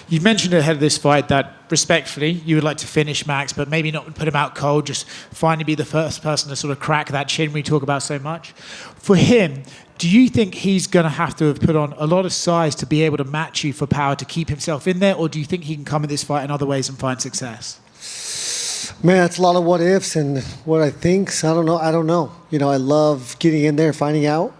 You mentioned ahead of this fight that, respectfully, you would like to finish Max, but maybe not put him out cold, just finally be the first person to sort of crack that chin we talk about so much. For him, do you think he's going to have put on a lot of size to be able to match you for power to keep himself in there, or do you think he can come at this fight in other ways and find success? Man, that's a lot of what ifs and what I think. So I don't know. I love getting in there, finding out.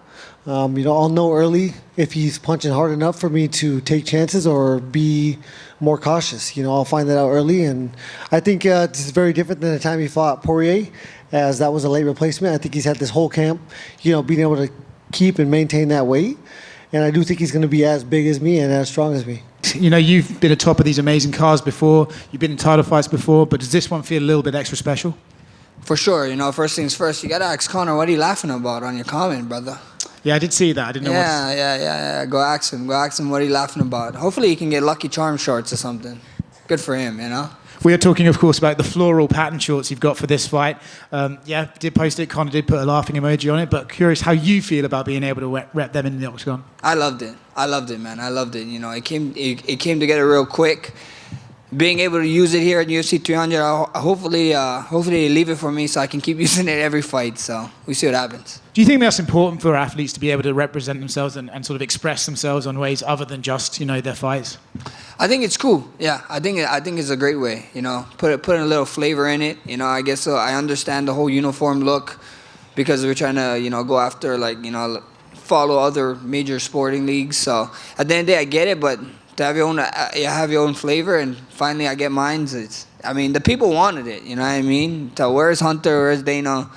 I'll know early if he's punching hard enough for me to take chances or be more cautious. I'll find that out early. And I think this is very different than the time he fought Poirier, as that was a late replacement. I think he's had this whole camp, being able to keep and maintain that weight. And I do think he's going to be as big as me and as strong as me. You've been atop of these amazing cars before. You've been in title fights before, but does this one feel a little bit extra special? For sure. First things first, you got to ask Conor, what are you laughing about on your comment, brother? Yeah, I did see that. I didn't know Yeah. Go ask him. What are you laughing about? Hopefully he can get Lucky Charm shorts or something. Good for him, We are talking, of course, about the floral pattern shorts you've got for this fight. Did post it. Conor did put a laughing emoji on it, but curious how you feel about being able to rep them in the octagon. I loved it, man. I loved it. It came together real quick. Being able to use it here at UFC 300, hopefully they leave it for me so I can keep using it every fight. So we see what happens. Do you think that's important for athletes to be able to represent themselves and sort of express themselves on ways other than just their fights? I think it's cool. Yeah, I think it's a great way. Put a little flavor in it. I guess so. I understand the whole uniform look because we're trying to go after follow other major sporting leagues. So at the end of the day, I get it, but to have your own flavor, and finally I get mine. The people wanted it. You know what I mean? Where's Hunter? Where's Dana?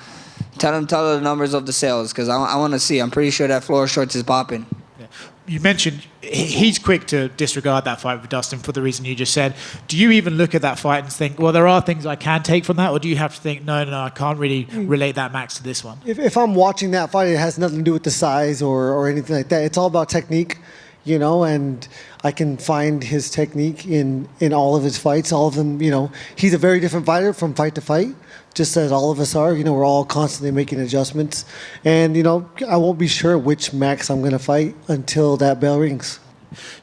Tell the numbers of the sales because I want to see. I'm pretty sure that floor shorts is popping. Yeah. You mentioned he's quick to disregard that fight with Dustin for the reason you just said. Do you even look at that fight and think, well, there are things I can take from that, or do you have to think, no, I can't really relate that Max to this one? If I'm watching that fight, it has nothing to do with the size or anything like that. It's all about technique. And I can find his technique in all of his fights, all of them, He's a very different fighter from fight to fight, just as all of us are. We're all constantly making adjustments. And, I won't be sure which Max I'm going to fight until that bell rings.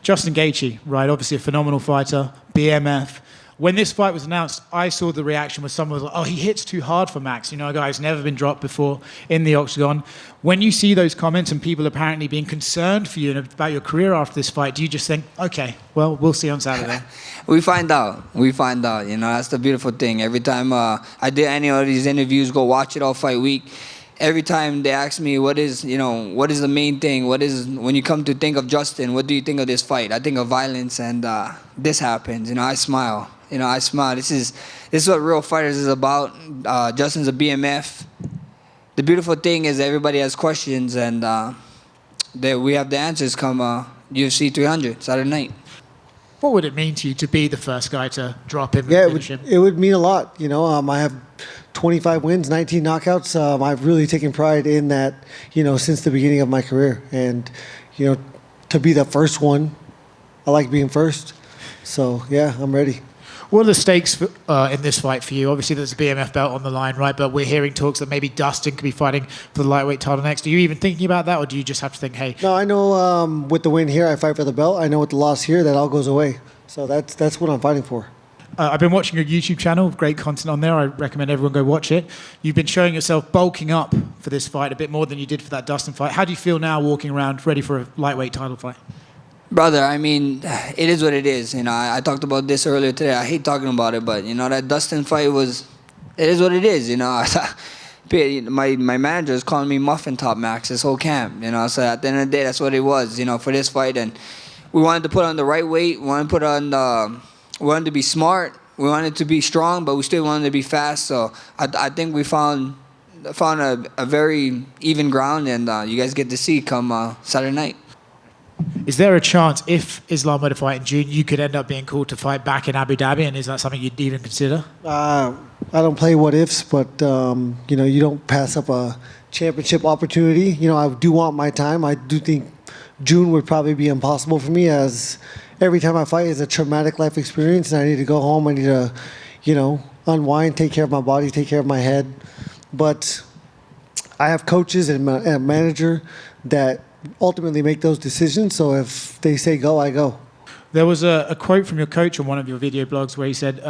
Justin Gaethje, right, obviously a phenomenal fighter, BMF. When this fight was announced, I saw the reaction where someone was like, oh, he hits too hard for Max. A guy who's never been dropped before in the octagon. When you see those comments and people apparently being concerned for you and about your career after this fight, do you just think, okay, well, we'll see on Saturday? We find out. That's the beautiful thing. Every time I did any of these interviews, go watch it all fight week. Every time they ask me what is the main thing, when you come to think of Justin, what do you think of this fight? I think of violence and this happens. I smile. I smile. This is what real fighters is about. Justin's a BMF. The beautiful thing is everybody has questions, and we have the answers come UFC 300 Saturday night. What would it mean to you to be the first guy to drop him? Yeah, it would mean a lot. I have 25 wins, 19 knockouts. I've really taken pride in that, since the beginning of my career. And, to be the first one, I like being first. So, yeah, I'm ready. What are the stakes in this fight for you? Obviously, there's a BMF belt on the line, right? But we're hearing talks that maybe Dustin could be fighting for the lightweight title next. Are you even thinking about that, or do you just have to think, hey? No, I know with the win here, I fight for the belt. I know with the loss here, that all goes away. So that's what I'm fighting for. I've been watching your YouTube channel, great content on there. I recommend everyone go watch it. You've been showing yourself bulking up for this fight a bit more than you did for that Dustin fight. How do you feel now walking around ready for a lightweight title fight? Brother, it is what it is. I talked about this earlier today. I hate talking about it, but that Dustin fight it is what it is. My manager is calling me Muffin Top Max this whole camp. So at the end of the day, that's what it was. For this fight, and we wanted to put on the right weight. We wanted to be smart. We wanted to be strong, but we still wanted to be fast. So I think we found a very even ground, and you guys get to see come Saturday night. Is there a chance if Islam were to fight in June, you could end up being called to fight back in Abu Dhabi, and is that something you'd even consider? I don't play what ifs, but you don't pass up a championship opportunity. I do want my time. I do think June would probably be impossible for me, as every time I fight is a traumatic life experience, and I need to go home. I need to, unwind, take care of my body, take care of my head. But I have coaches and a manager that ultimately make those decisions. So if they say go, I go. There was a quote from your coach on one of your video blogs where he said,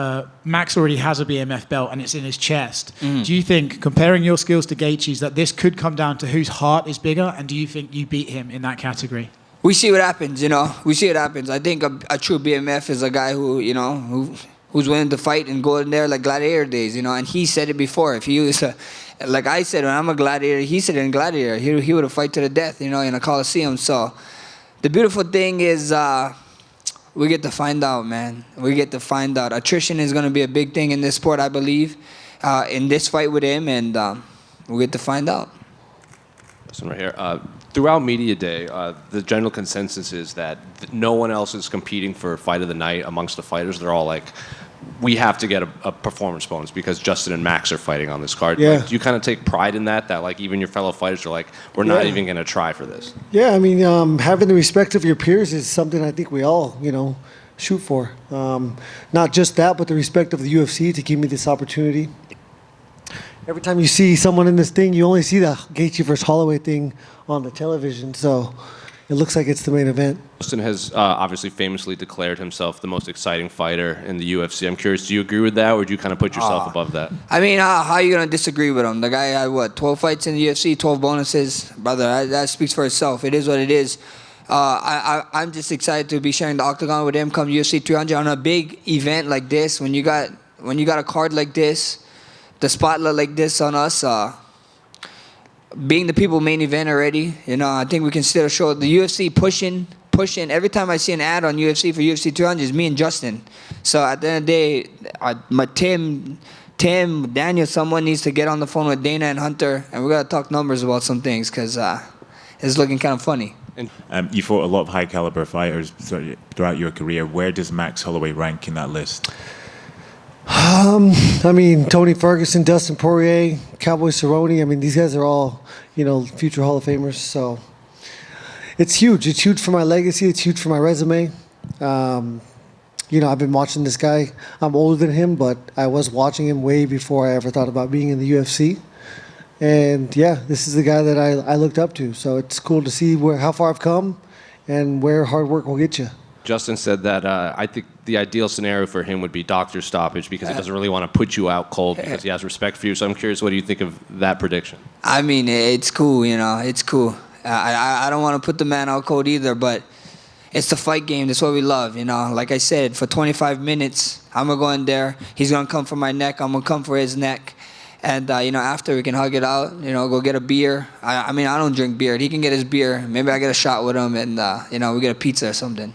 Max already has a BMF belt and it's in his chest. Do you think, comparing your skills to Gaethje's, that this could come down to whose heart is bigger? And do you think you beat him in that category? We see what happens, you know. We see what happens. I think a true BMF is a guy who, you know, who's willing to fight and go in there like gladiator days, you know. And he said it before. If he was, like I said, when I'm a gladiator, he said in gladiator, he would have fight to the death, you know, in a coliseum. So the beautiful thing is we get to find out, man. We get to find out. Attrition is going to be a big thing in this sport, I believe, in this fight with him, and we get to find out. This one right here. Throughout media day, the general consensus is that no one else is competing for fight of the night amongst the fighters. They're all like, we have to get a performance bonus because Justin and Max are fighting on this card. Yeah. Like, do you kind of take pride in that like even your fellow fighters are like, we're not even going to try for this? Yeah, I mean, having the respect of your peers is something I think we all, you know, shoot for. Not just that, but the respect of the UFC to give me this opportunity. Every time you see someone in this thing, you only see the Gaethje versus Holloway thing on the television, so it looks like it's the main event. Justin has obviously famously declared himself the most exciting fighter in the UFC. I'm curious, do you agree with that, or do you kind of put yourself above that? I mean, how are you going to disagree with him? The guy had, what, 12 fights in the UFC, 12 bonuses? Brother, that speaks for itself. It is what it is. I'm just excited to be sharing the octagon with him come UFC 300 on a big event like this. When you got a card like this, the spotlight like this on us, being the people main event already, you know, I think we can still show the UFC pushing. Every time I see an ad on UFC for UFC 200, it's me and Justin. So at the end of the day, Tim, Daniel, someone needs to get on the phone with Dana and Hunter, and we got to talk numbers about some things because it's looking kind of funny. You fought a lot of high caliber fighters throughout your career. Where does Max Holloway rank in that list? I mean, Tony Ferguson, Dustin Poirier, Cowboy Cerrone. I mean, these guys are all, you know, future Hall of Famers. So it's huge. It's huge for my legacy. It's huge for my resume. You know, I've been watching this guy. I'm older than him, but I was watching him way before I ever thought about being in the UFC. And yeah, this is the guy that I looked up to. So it's cool to see how far I've come and where hard work will get you. Justin said that I think the ideal scenario for him would be doctor stoppage because he doesn't really want to put you out cold because he has respect for you. So I'm curious, what do you think of that prediction? I mean, it's cool, you know, it's cool. I don't want to put the man out cold either, but it's the fight game. That's what we love, you know. Like I said, for 25 minutes, I'm going to go in there. He's going to come for my neck. I'm going to come for his neck. And, you know, after we can hug it out, you know, go get a beer. I mean, I don't drink beer. He can get his beer. Maybe I get a shot with him and, you know, we get a pizza or something.